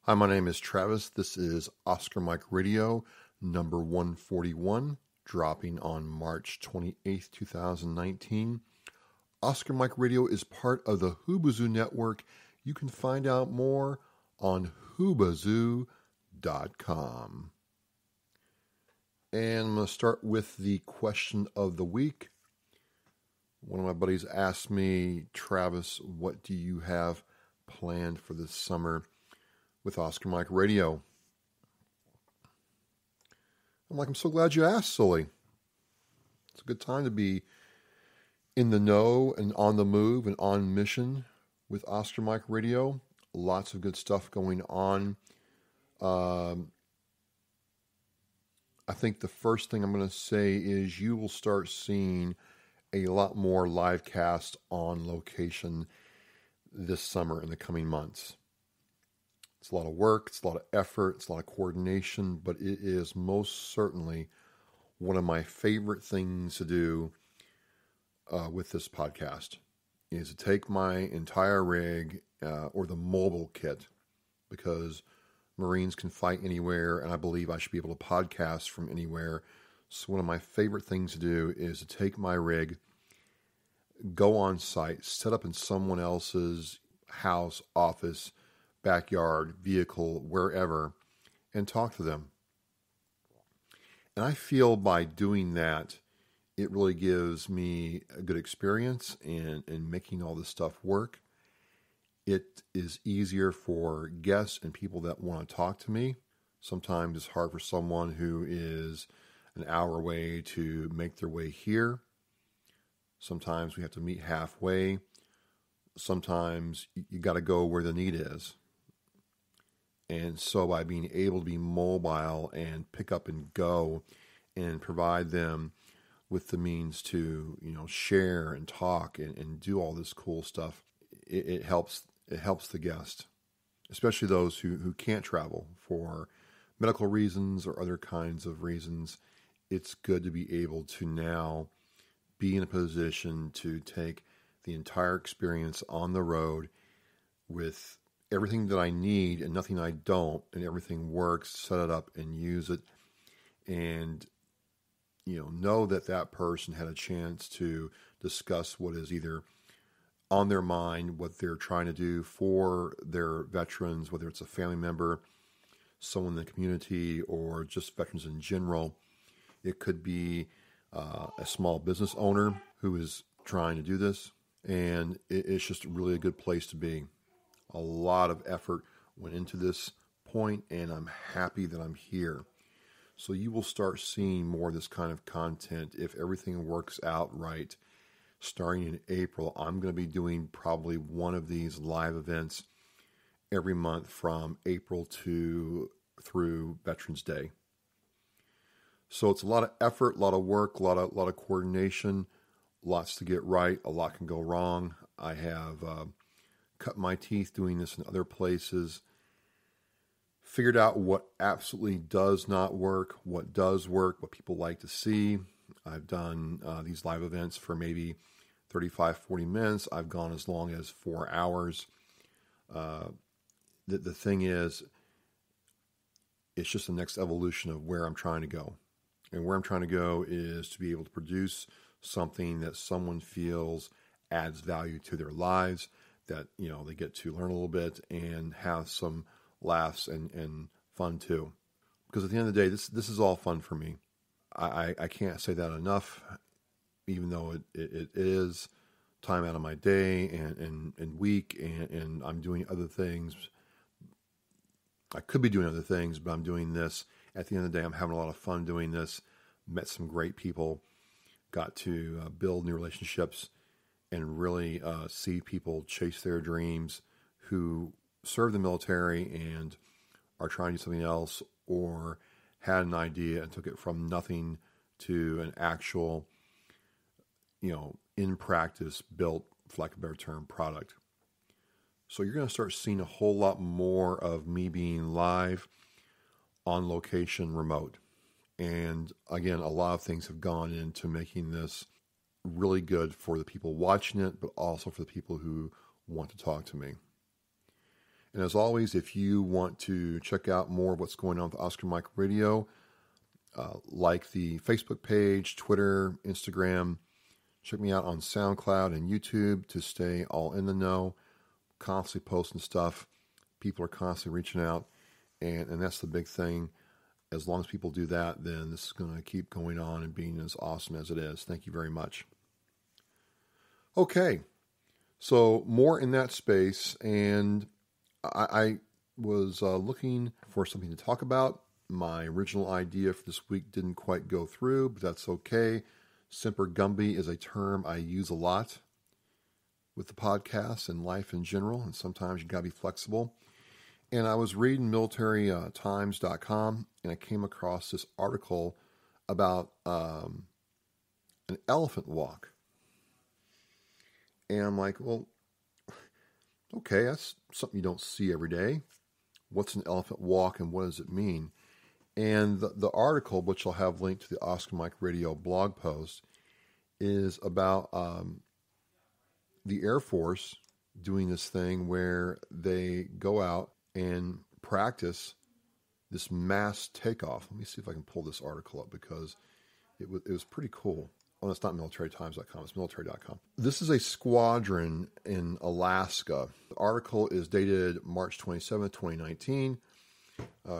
Hi, my name is Travis. This is Oscar Mike Radio, number 141, dropping on March 28th, 2019. Oscar Mike Radio is part of the Hoobazoo Network. You can find out more on hoobazoo.com. And I'm going to start with the question of the week. One of my buddies asked me, Travis, what do you have planned for this summer with Oscar Mike Radio? I'm like, I'm so glad you asked, Sully. It's a good time to be in the know and on the move and on mission with Oscar Mike Radio. Lots of good stuff going on. I think the first thing I'm going to say is you will start seeing a lot more live cast on location this summer in the coming months. It's a lot of work, it's a lot of effort, it's a lot of coordination, but it is most certainly one of my favorite things to do with this podcast is to take my entire rig or the mobile kit, because Marines can fight anywhere, and I believe I should be able to podcast from anywhere. So one of my favorite things to do is to take my rig, go on site, set up in someone else's house, office, backyard, vehicle, wherever, and talk to them. And I feel by doing that, it really gives me a good experience in making all this stuff work. It is easier for guests and people that want to talk to me. Sometimes it's hard for someone who is an hour away to make their way here. Sometimes we have to meet halfway. Sometimes you got to go where the need is. And so by being able to be mobile and pick up and go and provide them with the means to, share and talk and do all this cool stuff, it helps the guest, especially those who can't travel for medical reasons or other kinds of reasons. It's good to be able to now be in a position to take the entire experience on the road with everything that I need and nothing I don't, and everything works, set it up and use it, and know that person had a chance to discuss what is either on their mind, what they're trying to do for their veterans, whether it's a family member, someone in the community, or just veterans in general. It could be a small business owner who is trying to do this, and it's just really a good place to be. A lot of effort went into this point, and I'm happy that I'm here. So you will start seeing more of this kind of content if everything works out right. Starting in April, I'm going to be doing probably one of these live events every month from April through Veterans Day. So it's a lot of effort, a lot of work, a lot of coordination, lots to get right. A lot can go wrong. I have cut my teeth doing this in other places, figured out what absolutely does not work, what does work, what people like to see. I've done these live events for maybe 35, 40 minutes. I've gone as long as 4 hours. The thing is, it's just the next evolution of where I'm trying to go. And where I'm trying to go is to be able to produce something that someone feels adds value to their lives, that they get to learn a little bit and have some laughs and fun too. Because at the end of the day, this is all fun for me. I can't say that enough, even though it is time out of my day and week, and I'm doing other things. I could be doing other things, but I'm doing this. At the end of the day, I'm having a lot of fun doing this. Met some great people, got to build new relationships, and really see people chase their dreams who serve the military and are trying to do something else, or had an idea and took it from nothing to an actual, in practice built, for lack of a better term, product. So you're going to start seeing a whole lot more of me being live, on location, remote. And again, a lot of things have gone into making this really good for the people watching it, but also for the people who want to talk to me. And as always, if you want to check out more of what's going on with Oscar Mike Radio, like the Facebook page, Twitter, Instagram, check me out on SoundCloud and YouTube to stay all in the know. Constantly posting stuff. People are constantly reaching out, and that's the big thing. As long as people do that, then this is going to keep going on and being as awesome as it is. Thank you very much. Okay, so more in that space, and I was looking for something to talk about. My original idea for this week didn't quite go through, but that's okay. Semper Gumby is a term I use a lot with the podcast and life in general, and sometimes you got to be flexible. And I was reading militarytimes.com, and I came across this article about an elephant walk. And I'm like, well, okay, that's something you don't see every day. What's an elephant walk, and what does it mean? And the article, which I'll have linked to the Oscar Mike Radio blog post, is about the Air Force doing this thing where they go out and practice this mass takeoff. Let me see if I can pull this article up because it was pretty cool. Oh, it's not militarytimes.com, it's military.com. This is a squadron in Alaska. The article is dated March 27, 2019,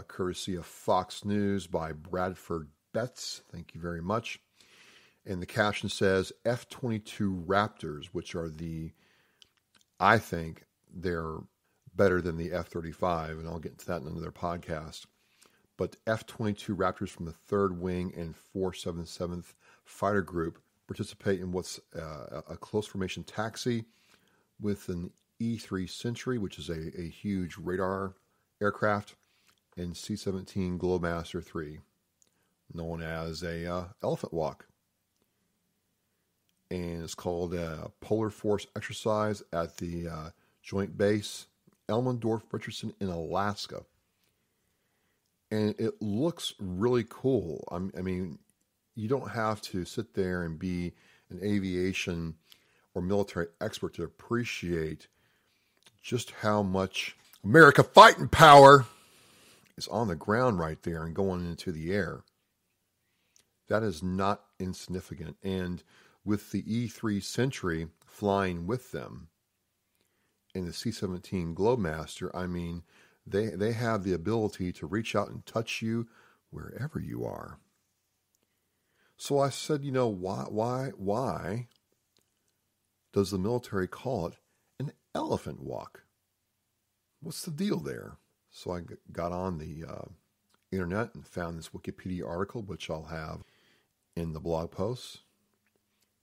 courtesy of Fox News by Bradford Betts. Thank you very much. And the caption says, F-22 Raptors, which are I think they're better than the F-35, and I'll get into that in another podcast. But F-22 Raptors from the 3rd Wing and 477th Fighter Group participate in what's a close formation taxi with an E-3 Sentry, which is a huge radar aircraft, and C-17 Globemaster III, known as a elephant walk. And it's called a Polar Force exercise at the Joint Base Elmendorf-Richardson in Alaska. And it looks really cool. I mean, you don't have to sit there and be an aviation or military expert to appreciate just how much America fighting power is on the ground right there and going into the air. That is not insignificant. And with the E-3 Sentry flying with them and the C-17 Globemaster, I mean, they have the ability to reach out and touch you wherever you are. So I said, why does the military call it an elephant walk? What's the deal there? So I got on the internet and found this Wikipedia article, which I'll have in the blog post.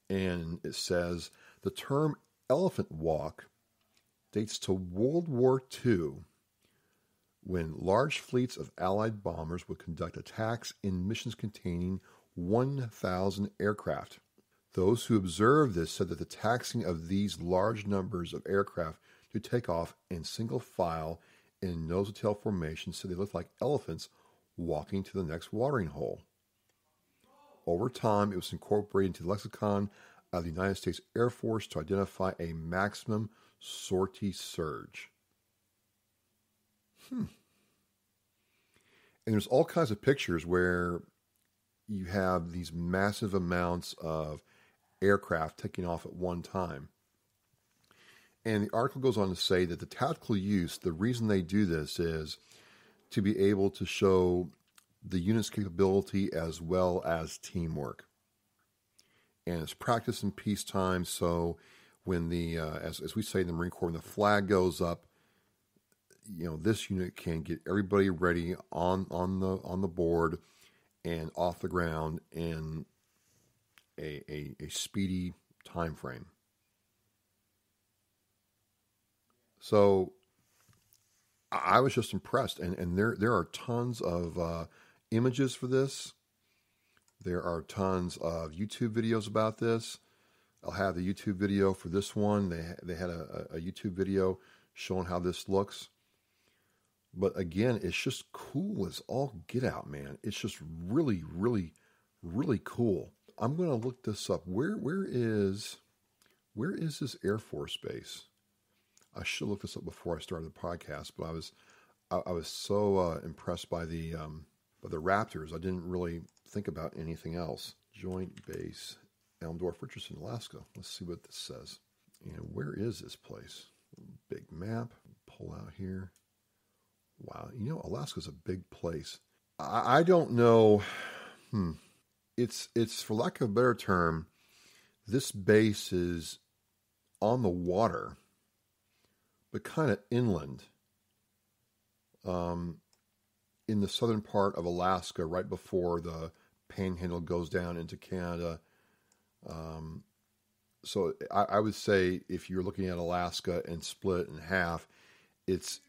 And it says, the term elephant walk dates to World War II, when large fleets of Allied bombers would conduct attacks in missions containing 1,000 aircraft. Those who observed this said that the taxiing of these large numbers of aircraft to take off in single file in nose-to-tail formation said they looked like elephants walking to the next watering hole. Over time, it was incorporated into the lexicon of the United States Air Force to identify a maximum sortie surge. And there's all kinds of pictures where you have these massive amounts of aircraft taking off at one time. And the article goes on to say that the tactical use, the reason they do this is to be able to show the unit's capability as well as teamwork. And it's practice in peacetime, so when as we say in the Marine Corps, when the flag goes up, this unit can get everybody ready on the board and off the ground in a speedy time frame. So I was just impressed, and there are tons of images for this. There are tons of YouTube videos about this. I'll have the YouTube video for this one. They had a YouTube video showing how this looks. But again, it's just cool as all get out, man. It's just really, really, really cool. I'm going to look this up. Where is this Air Force base? I should look this up before I started the podcast, but I was so impressed by the Raptors. I didn't really think about anything else. Joint Base, Elmdorf, Richardson, Alaska. Let's see what this says. And where is this place? Big map. Pull out here. Wow, Alaska's a big place. I don't know. It's for lack of a better term, this base is on the water, but kind of inland. In the southern part of Alaska, right before the Panhandle goes down into Canada. So I would say if you're looking at Alaska and split in half, it's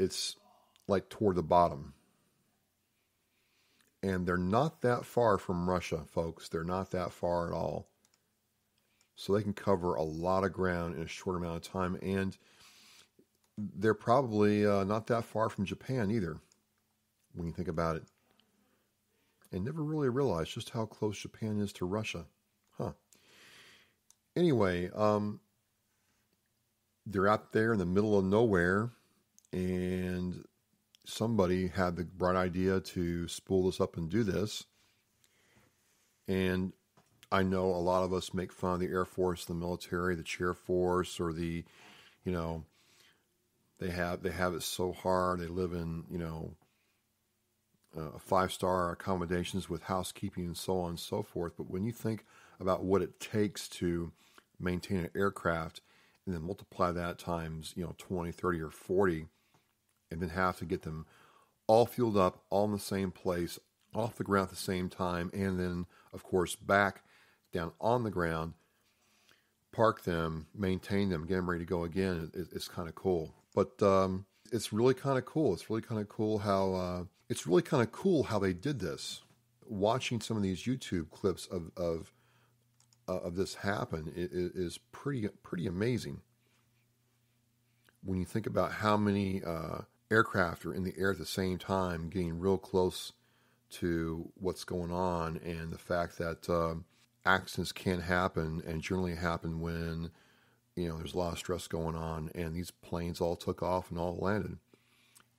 like toward the bottom. And they're not that far from Russia, folks. They're not that far at all. So they can cover a lot of ground in a short amount of time. And they're probably not that far from Japan either, when you think about it. And never really realized just how close Japan is to Russia. Anyway, they're out there in the middle of nowhere, and somebody had the bright idea to spool this up and do this. And I know a lot of us make fun of the Air Force, the military, the Chair Force, or the, they have it so hard. They live in, 5-star accommodations with housekeeping and so on and so forth. But when you think about what it takes to maintain an aircraft and then multiply that times, 20, 30, or 40, and then have to get them all fueled up, all in the same place, off the ground at the same time, and then, of course, back down on the ground, park them, maintain them, get them ready to go again, it's kind of cool. But it's really kind of cool. It's really kind of cool how they did this. Watching some of these YouTube clips of this happen is pretty amazing. When you think about how many aircraft are in the air at the same time, getting real close to what's going on, and the fact that accidents can happen and generally happen when there's a lot of stress going on, and these planes all took off and all landed.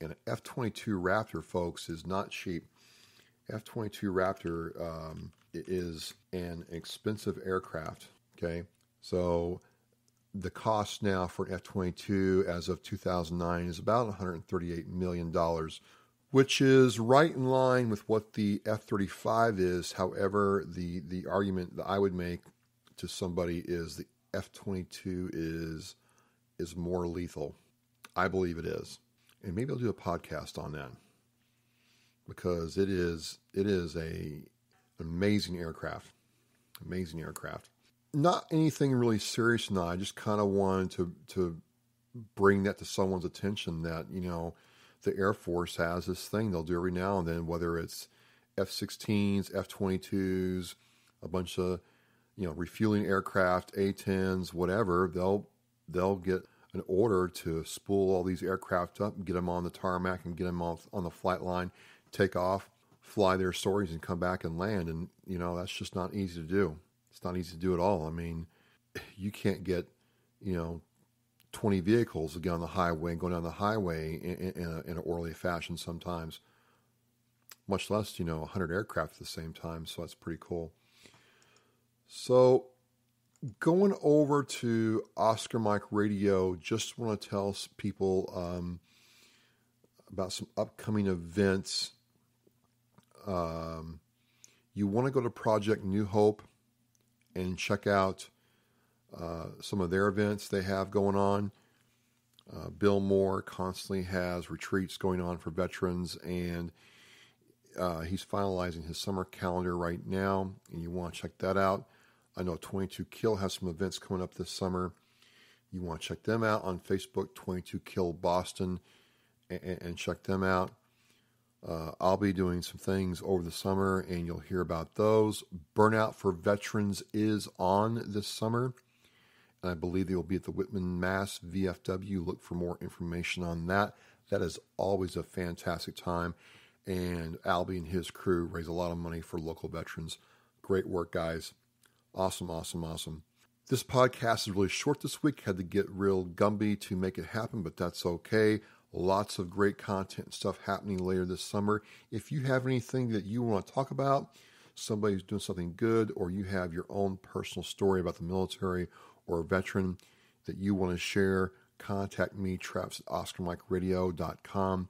And an F-22 Raptor, folks, is not cheap. F-22 Raptor is an expensive aircraft, okay? So the cost now for an F-22 as of 2009 is about $138 million, which is right in line with what the F-35 is. However, the argument that I would make to somebody is the F-22 is more lethal. I believe it is. And maybe I'll do a podcast on that, because it is an amazing aircraft. Amazing aircraft. Not anything really serious tonight. I just kind of wanted to bring that to someone's attention that, the Air Force has this thing they'll do every now and then, whether it's F-16s, F-22s, a bunch of, refueling aircraft, A-10s, whatever. They'll get an order to spool all these aircraft up and get them on the tarmac and get them on the flight line, take off, fly their stories, and come back and land. And, that's just not easy to do. It's not easy to do at all. I mean, you can't get, 20 vehicles to get on the highway and go down the highway in an orderly fashion sometimes, much less, 100 aircraft at the same time. So that's pretty cool. So going over to Oscar Mike Radio, just want to tell people about some upcoming events. You want to go to Project New Hope and check out some of their events they have going on. Bill Moore constantly has retreats going on for veterans, and he's finalizing his summer calendar right now, and you want to check that out. I know 22 Kill has some events coming up this summer. You want to check them out on Facebook, 22 Kill Boston, and check them out. I'll be doing some things over the summer, and you'll hear about those. Burnout for Veterans is on this summer, and I believe they will be at the Whitman, Mass. VFW. Look for more information on that. That is always a fantastic time, and Albie and his crew raise a lot of money for local veterans. Great work, guys. Awesome, awesome, awesome. This podcast is really short this week. Had to get real Gumby to make it happen, but that's okay. Lots of great content and stuff happening later this summer. If you have anything that you want to talk about, somebody who's doing something good, or you have your own personal story about the military or a veteran that you want to share, contact me, travis@oscarmikeradio.com.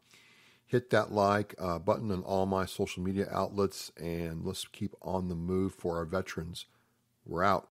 Hit that like button on all my social media outlets, and let's keep on the move for our veterans. We're out.